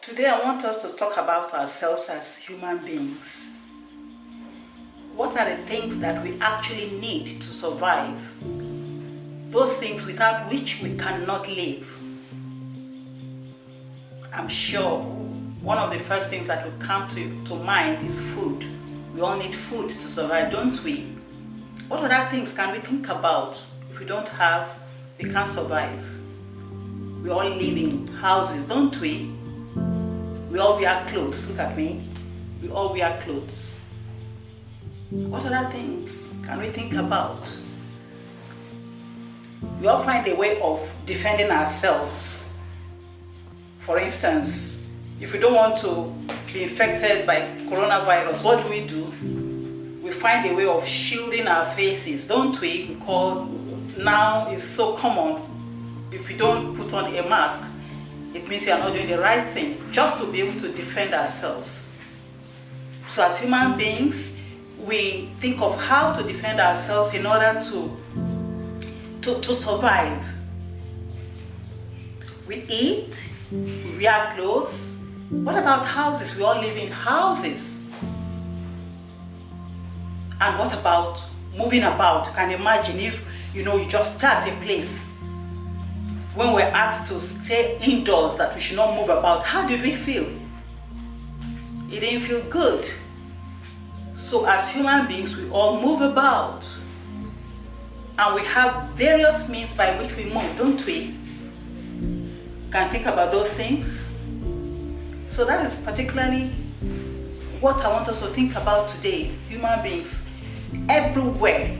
Today I want us to talk about ourselves as human beings. What are the things that we actually need to survive? Those things without which we cannot live. I'm sure one of the first things that will come to mind is food. We all need food to survive, don't we? What other things can we think about? If we don't have, we can't survive. We all live in houses, don't we? We all wear clothes. Look at me. We all wear clothes. What other things can we think about? We all find a way of defending ourselves. For instance, if we don't want to be infected by coronavirus, what do? We find a way of shielding our faces, don't we? Because now it's so common. If we don't put on a mask, it means you are not doing the right thing, just to be able to defend ourselves. So as human beings, we think of how to defend ourselves in order to survive. We eat, we wear clothes. What about houses? We all live in houses. And what about moving about? You can imagine if you just start a place. When we're asked to stay indoors, that we should not move about, how did we feel? It didn't feel good. So as human beings, we all move about. And we have various means by which we move, don't we? Can think about those things? So that is particularly what I want us to think about today. Human beings, everywhere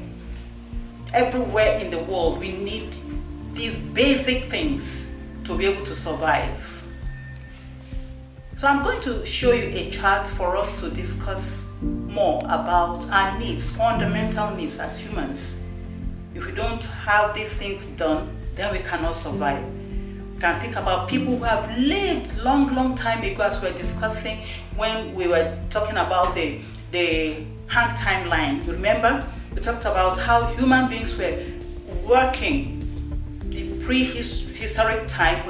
in the world, we need these basic things to be able to survive. So I'm going to show you a chart for us to discuss more about our needs, fundamental needs as humans. If we don't have these things done, then we cannot survive. We can think about people who have lived long time ago, as we were discussing when we were talking about the hand timeline. You remember? We talked about how human beings were working the prehistoric time.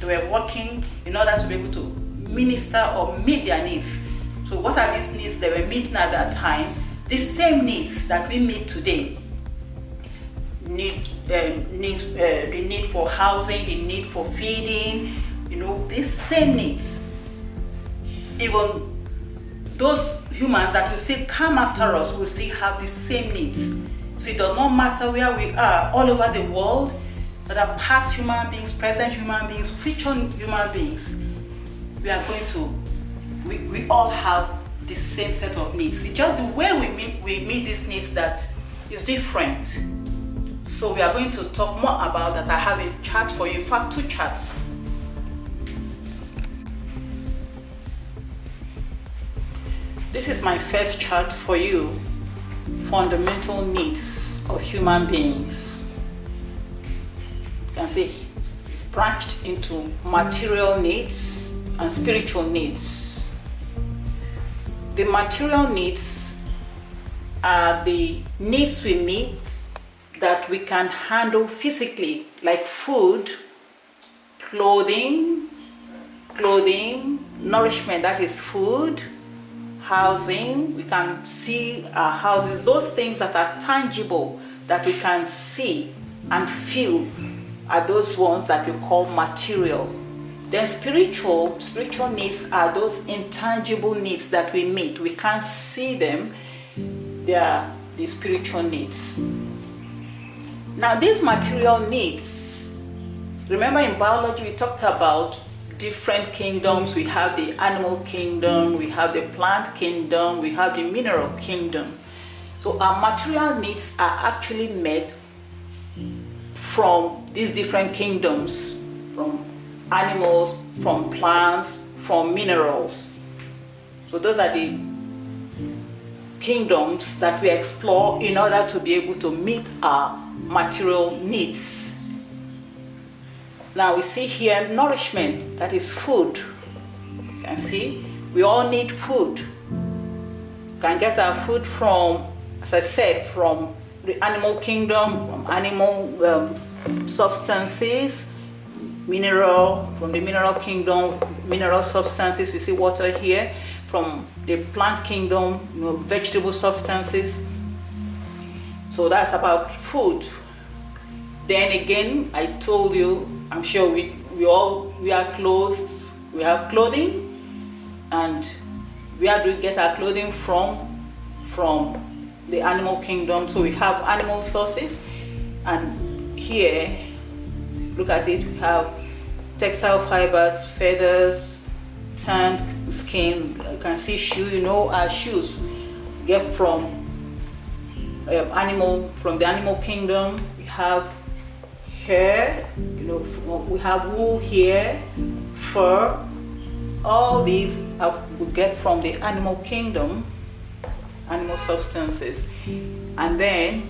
They were working in order to be able to minister or meet their needs. So what are these needs they were meeting at that time? The same needs that we meet today. The need for housing, the need for feeding, these same needs. Even those humans that will still come after us will still have the same needs. So it does not matter where we are, all over the world, whether past human beings, present human beings, future human beings, we all have the same set of needs. It's just the way we meet these needs that is different. So we are going to talk more about that. I have a chart for you, in fact 2 charts. This is my first chart for you, fundamental needs of human beings. You can see it's branched into material needs and spiritual needs. The material needs are the needs we meet that we can handle physically, like food, clothing, nourishment, that is food, housing. We can see our houses, those things that are tangible, that we can see and feel, are those ones that we call material. Then spiritual needs are those intangible needs that we meet. We can't see them. They are the spiritual needs. Now these material needs, remember in biology we talked about different kingdoms. We have the animal kingdom, we have the plant kingdom, we have the mineral kingdom. So our material needs are actually met from these different kingdoms, from animals, from plants, from minerals. So those are the kingdoms that we explore in order to be able to meet our material needs. Now we see here nourishment, that is food. You can see we all need food. We can get our food from, as I said, from the animal kingdom, from animal substances, from the mineral kingdom, mineral substances. We see water here. From the plant kingdom, vegetable substances. So that's about food. Then again, I told you, I'm sure we are clothes. We have clothing, and where do we get our clothing from? From the animal kingdom. So we have animal sources, and here, look at it, we have textile fibers, feathers, tanned skin. You can see shoe, our shoes get from from the animal kingdom. We have hair, we have wool here, fur. All these we get from the animal kingdom, animal substances. And then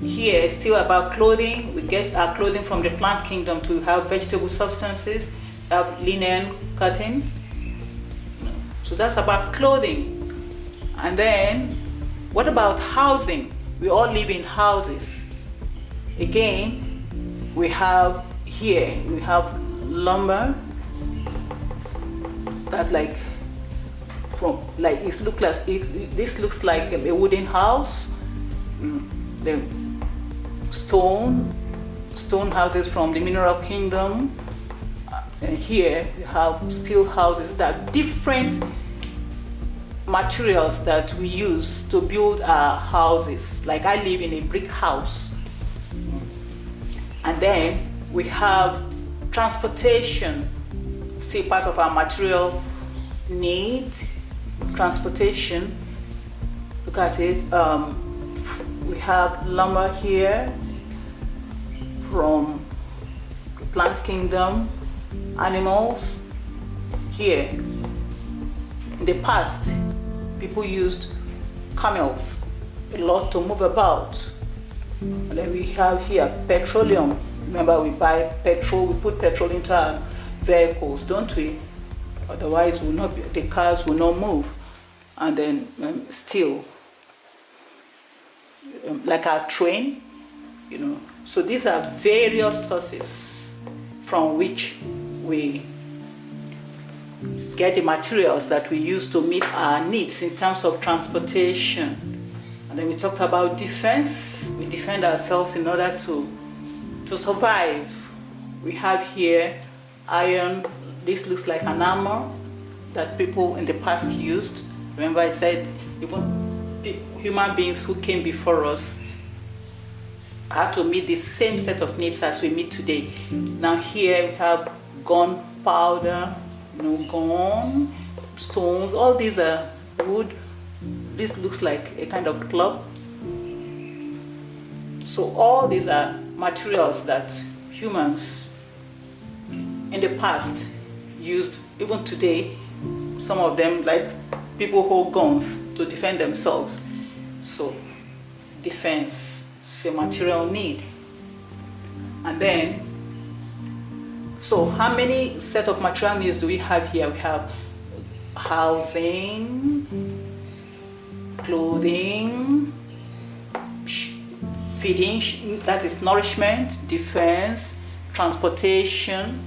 here, still about clothing, we get our clothing from the plant kingdom. To have vegetable substances, have linen, cotton. So that's about clothing. And then what about housing? We all live in houses. Again, we have here, we have lumber. That's this looks like a wooden house. The stone houses from the mineral kingdom. And here we have steel houses that are different materials that we use to build our houses. Like I live in a brick house. And then we have transportation. See, part of our material need, transportation. Look at it. We have lumber here from the plant kingdom, animals here. In the past, people used camels a lot to move about. And then we have here petroleum. Remember, we buy petrol, we put petrol into our vehicles, don't we? Otherwise, the cars will not move. And then steel, like our train, So these are various sources from which we get the materials that we use to meet our needs in terms of transportation. And then we talked about defense. We defend ourselves in order to survive. We have here iron. This looks like an armor that people in the past used. Remember I said even human beings who came before us had to meet the same set of needs as we meet today. Now here we have gunpowder, gun, stones. All these are wood. This looks like a kind of club. So all these are materials that humans in the past used. Even today, some of them, like people hold guns to defend themselves. So defense is a material need. And then, so how many set of material needs do we have here? We have housing, clothing, feeding, that is nourishment, defense, transportation.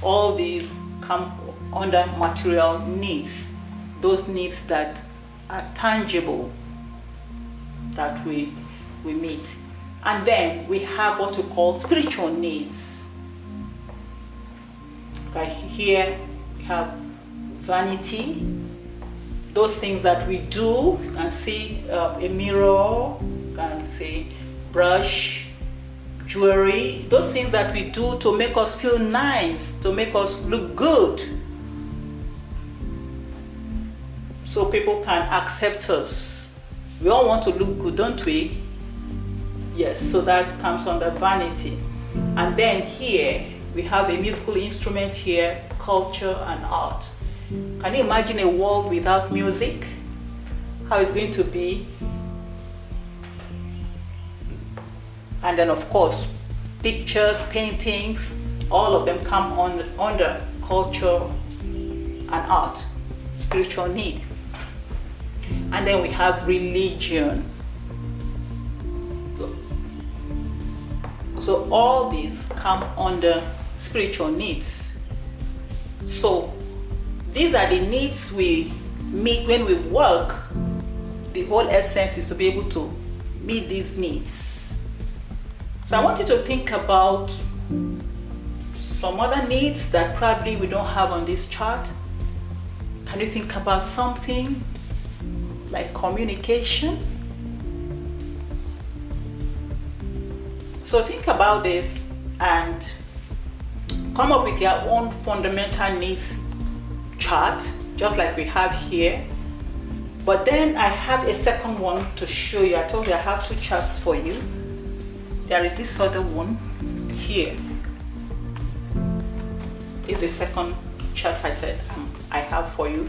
All these come under material needs. Those needs that are tangible, that we meet. And then we have what we call spiritual needs. Right here we have vanity, those things that we do. You can see a mirror, you can see brush, jewelry, those things that we do to make us feel nice, to make us look good, so people can accept us. We all want to look good, don't we? Yes, so that comes under vanity. And then here we have a musical instrument here, culture and art. Can you imagine a world without music? How it's going to be? And then of course, pictures, paintings, all of them come under culture and art, spiritual need. And then we have religion. So all these come under spiritual needs. So these are the needs we meet when we work. The whole essence is to be able to meet these needs. So I want you to think about some other needs that probably we don't have on this chart. Can you think about something like communication? So think about this and come up with your own fundamental needs chart, just like we have here. But then I have a second one to show you. I told you I have 2 charts for you. There is this other one here. Is the second chart I said I have for you.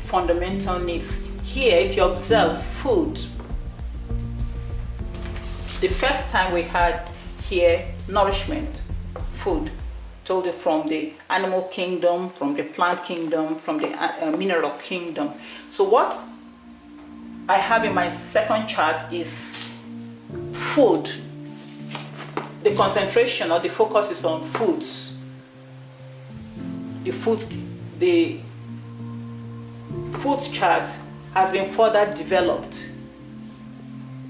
Fundamental needs. Here, if you observe food, the first time we had here nourishment, food, told you from the animal kingdom, from the plant kingdom, from the mineral kingdom. So what I have in my second chart is food. The concentration or the focus is on foods. The foods chart has been further developed.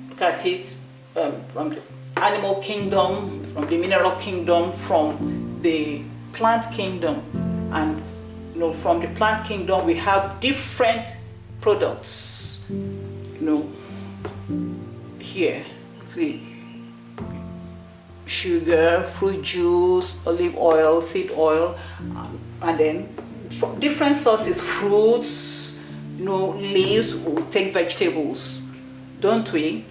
Look at it from the animal kingdom, from the mineral kingdom, from the plant kingdom, and from the plant kingdom we have different products. Here, see, sugar, fruit juice, olive oil, seed oil, and then from different sources, fruits, leaves. We'll take vegetables, don't we?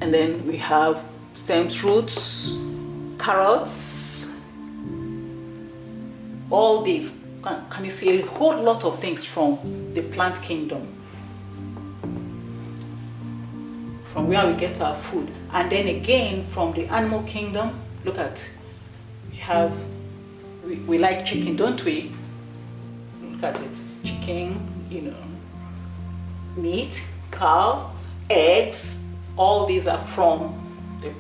And then we have stems, roots, carrots, all these. Can you see a whole lot of things from the plant kingdom, from where we get our food? And then again from the animal kingdom, look at, we like chicken, don't we? Look at it, chicken, meat, cow, eggs, all these are from the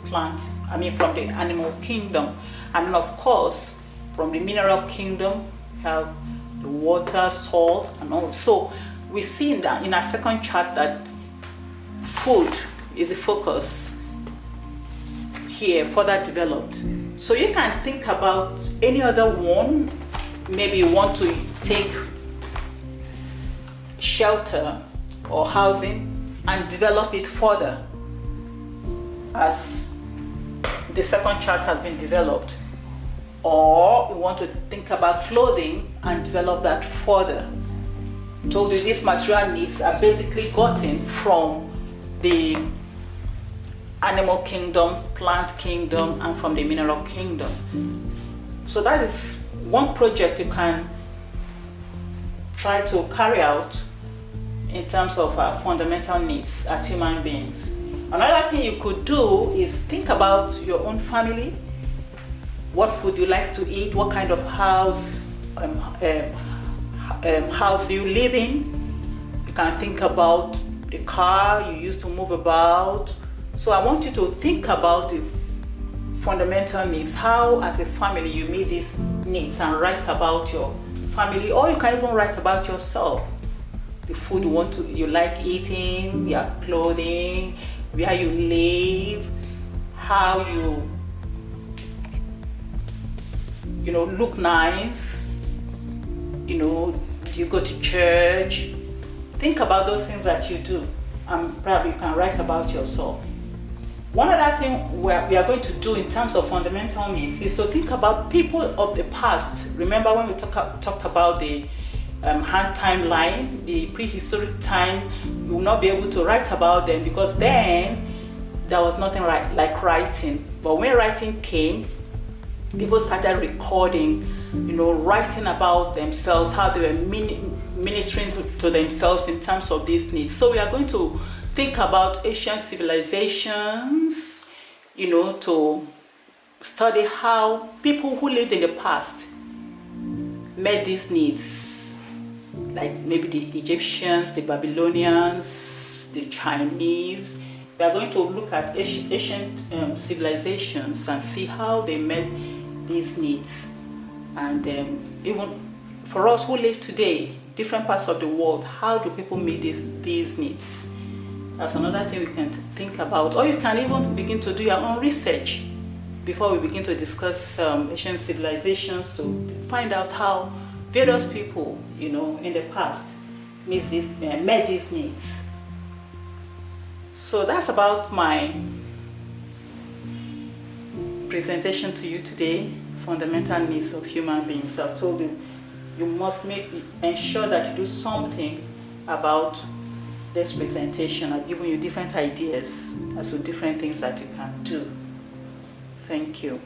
from the animal kingdom. And then of course from the mineral kingdom we have the water, salt, and all. So we see in our second chart that food is the focus here, further developed. So you can think about any other one. Maybe you want to take shelter or housing and develop it further as the second chart has been developed. Or we want to think about clothing and develop that further. I told you these material needs are basically gotten from the animal kingdom, plant kingdom, and from the mineral kingdom. So that is one project you can try to carry out in terms of our fundamental needs as human beings. Another thing you could do is think about your own family. What food you like to eat? What kind of house do you live in? You can think about the car you used to move about. So I want you to think about the fundamental needs, how as a family you meet these needs, and write about your family, or you can even write about yourself. The food you like eating, your clothing, where you live, how you look nice, you go to church. Think about those things that you do, and probably you can write about yourself. One other thing we are going to do in terms of fundamental needs is to think about people of the past. Remember when we talked about the hand timeline, the prehistoric time, you will not be able to write about them because then there was nothing like writing. But when writing came, people started recording, writing about themselves, how they were ministering to themselves in terms of these needs. So we are going to think about ancient civilizations, to study how people who lived in the past met these needs, like maybe the Egyptians, the Babylonians, the Chinese. We are going to look at ancient civilizations and see how they met these needs. And even for us who live today, different parts of the world, how do people meet these needs? That's another thing we can think about. Or you can even begin to do your own research before we begin to discuss Asian civilizations, to find out how various people, you know, in the past met these needs. So that's about my presentation to you today, fundamental needs of human beings. I've told you, you must ensure that you do something about this presentation. I've given you different ideas as to different things that you can do. Thank you.